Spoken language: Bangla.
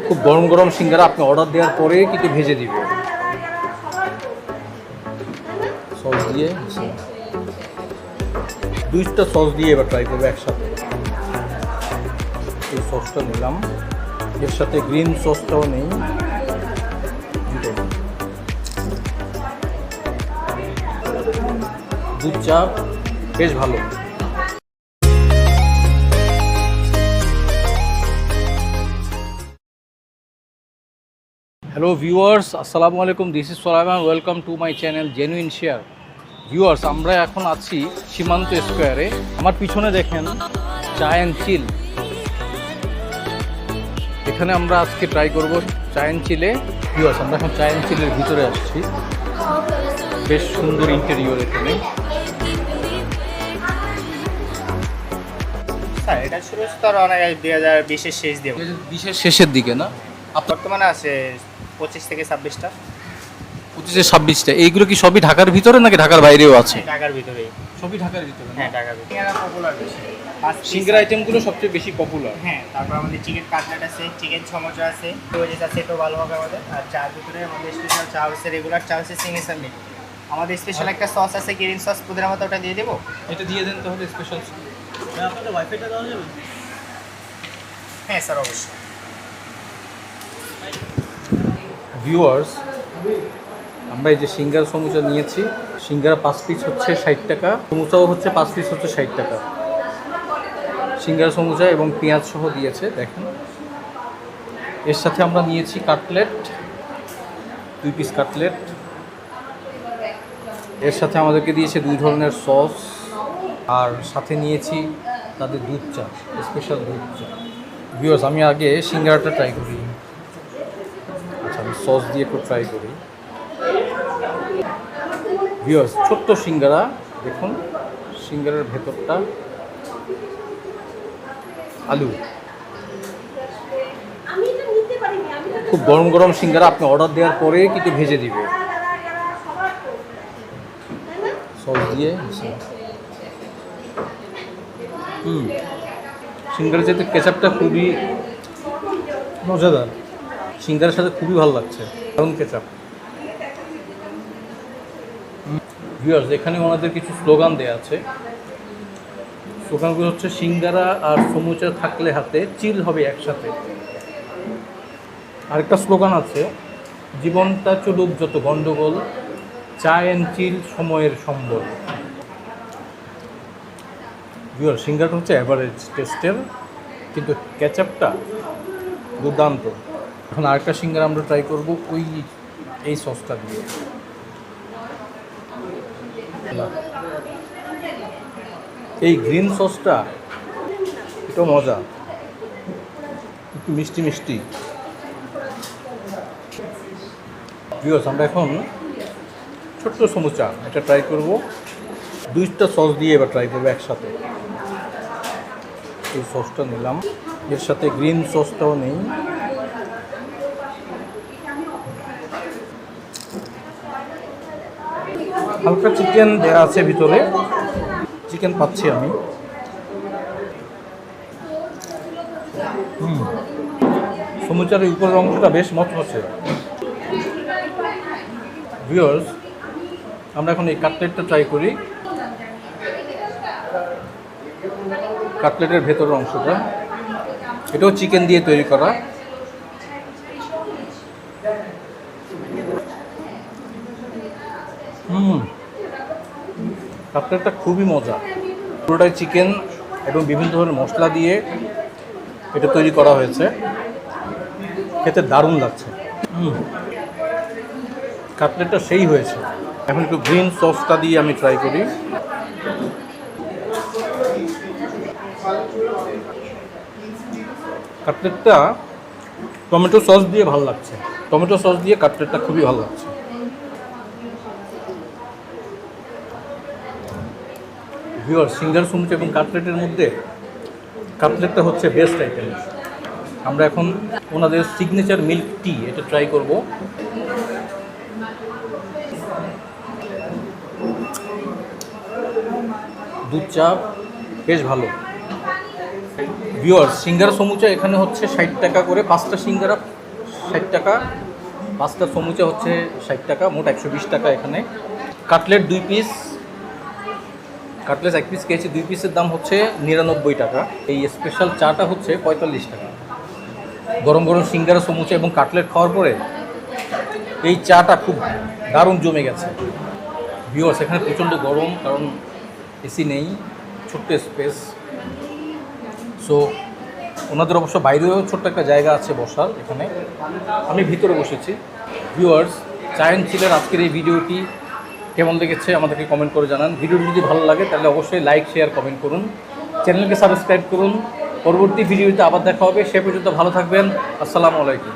খুব গরম গরম সিঙ্গারা আপনি অর্ডার দেওয়ার পরে কিন্তু ভেজে দিবে সস দিয়ে। দুইটা সস দিয়ে এবার ট্রাই করবো একসাথে। এই সসটা নিলাম, এর সাথে গ্রিন সসটাও নেই, দুধ চা বেশ ভালো। হ্যালো ভিউয়ার্স, আসসালামু আলাইকুম, this is Solaiman, welcome to my channel genuine share. Viewers, আমরা এখন আছি সীমান্ত স্কোয়ারে। আমার পিছনে দেখেন চা অ্যান্ড চিল। এখানে আমরা আজকে ট্রাই করব চা অ্যান্ড চিলে। ভিউয়ার্স, আমরা এখন চা অ্যান্ড চিলের ভিতরে আসছি। বেশ সুন্দর ইন্টেরিয়র এখানে। স্যার এটা শুরু তো অনেক 2020-এর শেষ দিয়ে, 20-এর শেষের দিকে না? বর্তমানে আছে 25 থেকে 26টা। 25-26টা। এইগুলো কি সবই ঢাকার ভিতরে নাকি ঢাকার বাইরেও আছে? ঢাকার ভিতরেই। সবই ঢাকার ভিতরে? হ্যাঁ, ঢাকার ভিতরে পপুলার বেশি। সিঙ্গারা আইটেমগুলো সবচেয়ে বেশি পপুলার। হ্যাঁ, তারপর আমাদের চিকেন কাটলেট আছে, চিকেন সমোসা আছে, ওয়েজেস আছে, এটাও ভালো হবে আমাদের। আর চার ভিতরে আমাদের স্পেশাল চা হচ্ছে, রেগুলার চা হচ্ছে সিগনেচার মিট। আমাদের স্পেশাল একটা সস আছে, গ্রিন সস, পুদিনা পাতা, ওটা দিয়ে দেবো। এটা দিয়ে দেন তাহলে স্পেশাল। আপনাদের ওয়াইফাইটা দেওয়া যাবে? হ্যাঁ স্যার, অবশ্যই। ভিউয়ার্স, আমরা এই যে সিঙ্গারা সমোসা নিয়েছি। সিঙ্গারা 5 পিস হচ্ছে 60 টাকা, সমোসাও হচ্ছে 5 পিস হচ্ছে 60 টাকা। সিঙ্গারা সমোসা এবং পেঁয়াজ সহ দিয়েছে দেখেন। এর সাথে আমরা নিয়েছি কাটলেট, 2 পিস কাটলেট। এর সাথে আমাদেরকে দিয়েছে 2 ধরনের সস, আর সাথে নিয়েছি তাদের দুধ চা, স্পেশাল দুধ চা। ভিউয়ার্স, আমি আগে সিঙ্গারাটা ট্রাই করি। আচ্ছা, আমি সস দিয়ে একটু ট্রাই করি। ভিউয়ার্স, ছোট্ট সিঙ্গারা দেখুন, সিঙ্গারার ভেতরটা আলু। খুব গরম গরম সিঙ্গারা আপনি অর্ডার দেওয়ার পরে কিন্তু ভেজে দিবে সস দিয়ে। সিঙ্গারার সাথে কেচাপটা খুবই মজাদার। সিঙ্গারার সাথে খুবই ভালো লাগছে কারণ কেচাপ। ভিউয়ার্স, এখানে ওনাদের কিছু স্লোগান দেওয়া আছে। স্লোগানগুলো হচ্ছে সিঙ্গারা আর সমুচা থাকলে হাতে, চিল হবে একসাথে। আরেকটা স্লোগান আছে, জীবনটা চলুক যত গন্ডগোল, চা অ্যান্ড চিল সময়ের সম্বল। ভিউয়ার্স, সিঙ্গারাটা হচ্ছে অ্যাভারেজ টেস্টের, কিন্তু কেচাপটা দুর্দান্ত। এখন আরেকটা সিঙ্গারা আমরা ট্রাই করব এই সসটা দিয়ে। এই গ্রিন সসটা এটা মজা, একটু মিষ্টি মিষ্টি। ভিউয়ার্স, আমরা এখন ছোট্ট সমোসা এটা ট্রাই করব। 2টা সস দিয়ে এবার ট্রাই করবো একসাথে। এই সসটা নিলাম, এর সাথে গ্রিন সসটাও নেই। হালকা চিকেন দেওয়া আছে ভিতরে, চিকেন পাচ্ছি আমি। সমুচার উপরের অংশটা বেশ মচমচে। ভিউয়ার্স, আমরা এখন এই কাটলেটটা ট্রাই করি। কাটলেটের ভেতরের অংশটা, এটাও চিকেন দিয়ে তৈরি করা। কাটলেটটা খুবই মজা, পুরোটাই চিকেন এবং বিভিন্ন ধরনের মশলা দিয়ে এটা তৈরি করা হয়েছে। খেতে দারুণ লাগছে। কাটলেটটা সেই হয়েছে। এখন একটু গ্রিন সসটা দিয়ে আমি ট্রাই করি। কাটলেটটা টমেটো সস দিয়ে ভালো লাগছে, টমেটো সস দিয়ে কাটলেটটা খুবই ভালো লাগছে। ভিউয়ার্স, সিঙ্গারা সমুচা এবং কাটলেটের মধ্যে কাটলেটটা হচ্ছে বেস্ট আইটেম। আমরা এখন ওনাদের সিগনেচার মিল্ক টি এটা ট্রাই করব। দুধ চা বেশ ভালো। ভিউয়ার্স সিঙ্গারা সমুচা এখানে হচ্ছে 60 টাকা করে, 5টা সিঙ্গারা 60 টাকা, 5টা সমুচা হচ্ছে 60 টাকা, মোট 120 টাকা এখানে। কাটলেট 2 পিস, কাটলেট 1 পিস খেয়েছি, 2 পিসের দাম হচ্ছে 99 টাকা। এই স্পেশাল চাটা হচ্ছে 45 টাকা। গরম গরম সিঙ্গারা সমুচা এবং কাটলেট খাওয়ার পরে এই চাটা খুব দারুণ জমে গেছে। ভিউয়ার্স এখানে প্রচণ্ড গরম, কারণ এসি নেই, ছোট্ট স্পেস। সো ওনাদের অবশ্য বাইরেও ছোট্ট একটা জায়গা আছে বসার, এখানে আমি ভিতরে বসেছি। ভিউয়ার্স চা এন্ড চিলের আজকের এই ভিডিওটি কেমন লেগেছে আমাদেরকে কমেন্ট করে জানান। ভিডিওটি যদি ভালো লাগে তাহলে অবশ্যই লাইক, শেয়ার, কমেন্ট করুন, চ্যানেলকে সাবস্ক্রাইব করুন। পরবর্তী ভিডিওতে আবার দেখা হবে, সে পর্যন্ত ভালো থাকবেন। আসসালামু আলাইকুম।